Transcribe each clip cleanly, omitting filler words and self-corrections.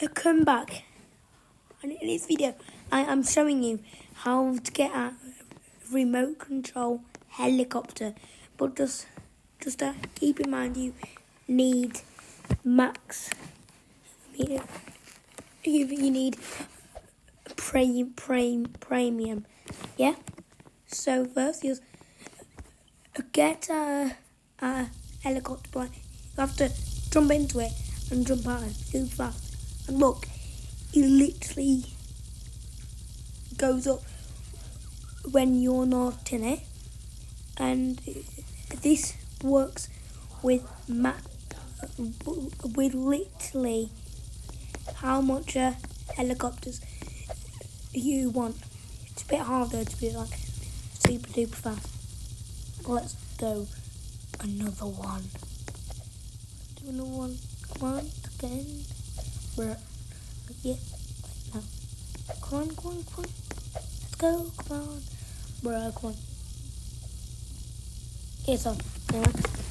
come back. And in this video, I'm showing you how to get a remote control helicopter. But just keep in mind, you need max. You need premium. Yeah. So first, you get a helicopter plane. You have to jump into it and jump out too fast. And look, it literally goes up when you're not in it. And this works with literally how much helicopters you want. It's a bit harder to be like super duper fast. Let's go another one. Do another one. Come on, again. Bruh. Yeah. No. Come on. Let's go. Come on. Bruh, come on. It's on. Yeah.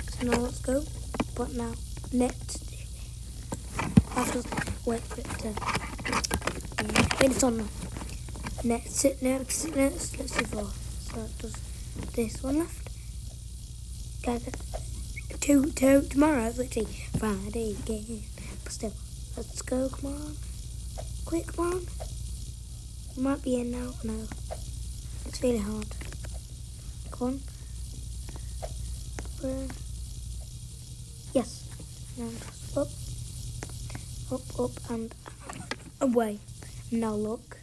So now let's go. But now, next. I'll just wait for it to. It's on now. Next. Let's do four. So it does this one left. Tomorrow, it's literally Friday again. But still, let's go, come on. Quick, come on. You might be in now. No. It's really hard. Come on. Yes. Now just up, and away. Now look.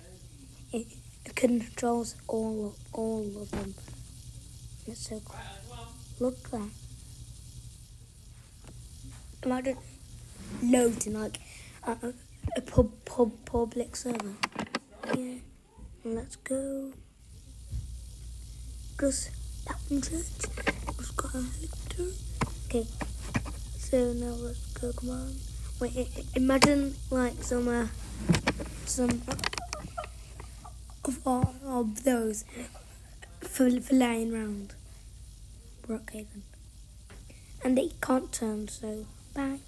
It controls all of them. It's so cool. Look at that. Imagine loading like a public server. Yeah. Let's go. Because that one church has got a helicopter. Okay. So now let's go. Come on. Wait. Imagine like some of those for lying around Brookhaven. And they can't turn, so bye.